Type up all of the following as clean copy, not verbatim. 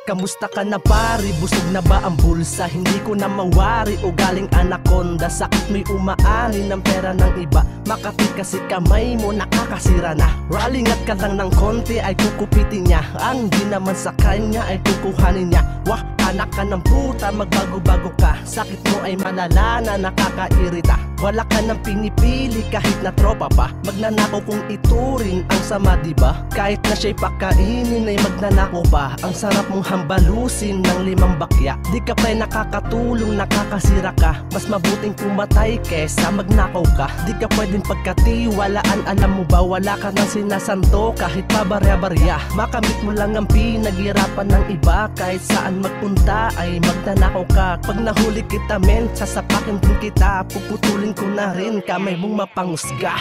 Kamusta ka na pari? Busog na ba ang bulsa? Hindi ko na mawari o galing anaconda. Sakit mo'y umaani ng pera ng iba. Makati kasi kamay mo nakakasira na. Ralingat ka lang ng konti ay kukupitin niya. Ang di naman sa kanya ay kukuhanin niya. Wah, anak ka ng puta, magbago-bago ka. Sakit mo ay malala na nakakairita. Wala ka nang pinipili kahit na tropa pa. Magnanakaw kung ituring ang sama, diba? Kahit na siya'y pakainin ay magnanakaw pa. Ang sarap mong hambalusin ng 5 bakya. Di ka pa'y nakakatulong, nakakasira ka. Mas mabuting pumatay kesa magnakaw ka. Di ka pwedeng pagkatiwalaan, alam mo ba? Wala ka nang sinasanto kahit pa barya-barya. Makamit mo lang ang pinaghirapan ng iba. Kahit saan magpunta ay magnanakaw ka. Pag nahuli kita men, sasapakin din kita. Puputulin ko na rin kamay mong mapangusga.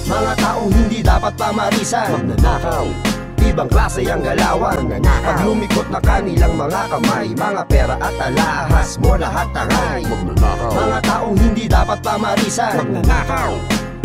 Mga taong hindi dapat pamarisan, magnanakaw. Ibang klase ang galawan, pag lumikot na kanilang mga kamay. Mga pera at alahas mo lahat tangay. Mga taong hindi dapat pamarisan, magnanakaw.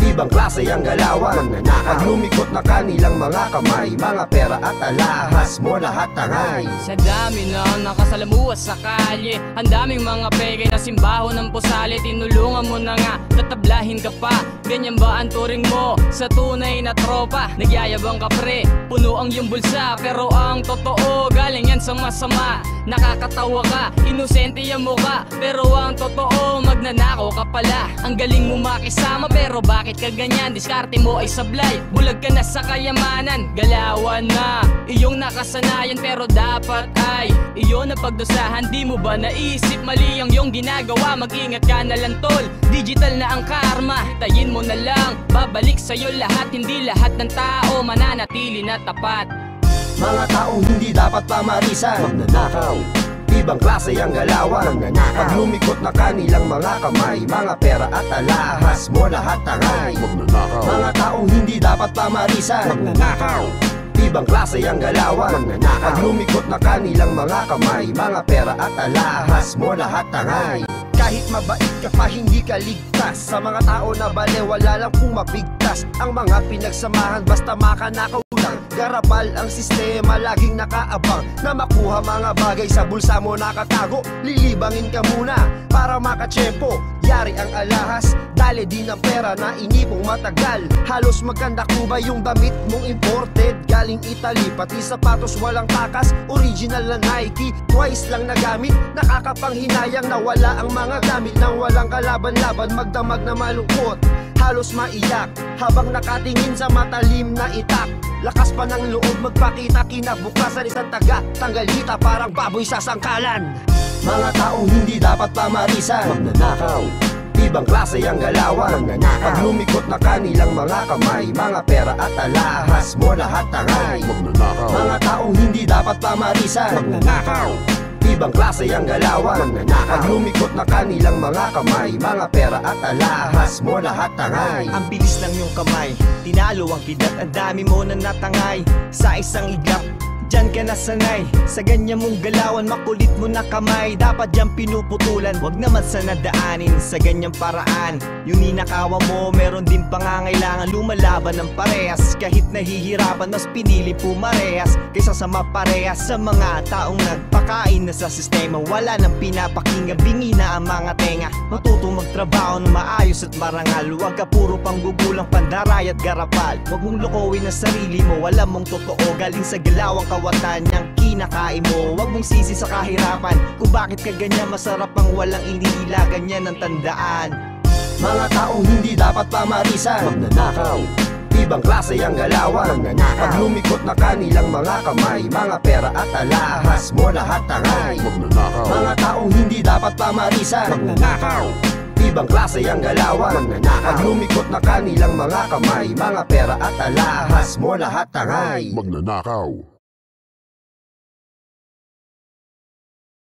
Ibang klase ang galawan, pag lumikot na kanilang mga kamay. Mga pera at alahas mo lahat tangay. Sa dami na nakasalamuha sa kalye, ang daming mga peke na simbaho ng pusali. Tinulungan mo na nga, tatablahin ka pa. Ganyan ba ang turing mo sa tunay na tropa? Nagyayabang ka pre, puno ang iyong bulsa. Pero ang totoo, galing yan sa masama. Nakakatawa ka, inosente yung mukha. Pero ang totoo, magnanakaw ka pala. Ang galing mo makisama, pero bakit ka ganyan? Diskarte mo ay sablay, bulag ka na sa kayamanan. Galawan na, iyong nakasanayan. Pero dapat ay iyon na pagdusahan. Di mo ba naisip mali ang iyong ginagawa? Mag-ingat ka na lang tol, digital na ang karma. Tayin mo na lang, babalik sa'yo lahat. Hindi lahat ng tao mananatili na tapat. Mga taong hindi dapat pamarisan, magnanakaw. Ibang klase ang galawan, pag lumikot na kanilang mga kamay. Mga pera at alahas mo lahat tangay. Mga taong hindi dapat pamarisan, magnanakaw. Ibang klase ang galawan, pag lumikot na kanilang mga kamay. Mga pera at alahas mo lahat tangay. Kahit mabait ka pa, hindi ka ligtas. Sa mga tao na bale, wala lang kung mapigtas. Ang mga pinagsamahan, basta makanakaw lang. Garapal ang sistema, laging nakaabang na makuha mga bagay sa bulsa mo nakatago. Lilibangin ka muna para makatsyempo. Yari ang alahas, dali din ang pera na inipong matagal. Halos magkanda Cuba yung damit mong imported galing Italy. Pati sapatos walang takas, original na Nike. Twice lang nagamit, nakakapanghinayang na wala ang mga gamit nang walang kalaban-laban. Magdamag na malungkot, halos maiyak habang nakatingin sa matalim na itak. Lakas pa ng loob magpakita, kinabukasan isang taga tanggalita, parang baboy sa sangkalan. Mga taong hindi dapat pamarisan, magnanakaw. Ibang klase ang galawan, pag lumikot na kanilang mga kamay. Mga pera at alahas mo lahat tangay. Mga taong hindi dapat pamarisan, magnanakaw. Ibang klase ang galawan, pag lumikot na kanilang mga kamay. Mga pera at alahas mo lahat tangay. Ang bilis ng iyong kamay, tinalo ang kidat. Ang dami mo na natangay sa isang iglap. Diyan ka nasanay, sa ganyan mong galawan. Makulit mo na kamay, dapat diyan pinuputulan. Wag naman sa nadaanin sa ganyang paraan. Yung ninakawa mo, meron din pangangailangan. Lumalaban ng parehas, kahit nahihirapan. Mas pinili pumarehas kaysa sa maparehas. Sa mga taong nagpakain na sa sistema, wala nang pinapakinggan, bingi na ang mga tenga. Matutong magtrabaho na maayos at marangal. Huwag ka puro panggugulang, pandaray at garapal. Huwag mong lokohin ang sarili mo, alam mong totoo. Galing sa galawang kawatan niyang kinakain mo. Huwag mong sisi sa kahirapan kung bakit ka ganyan. Masarap ang walang inihila, ganyan ang tandaan. Mga taong hindi dapat pamarisan, magnanakaw. Ibang klase ang galawan, pag lumikot na kanilang mga kamay. Mga pera at alahas mo lahat tangay. Mga taong hindi dapat pamarisan, magnanakaw. Ibang klase ang galawan, pag lumikot na kanilang mga kamay. Mga pera at alahas mo lahat tangay. Magnanakaw.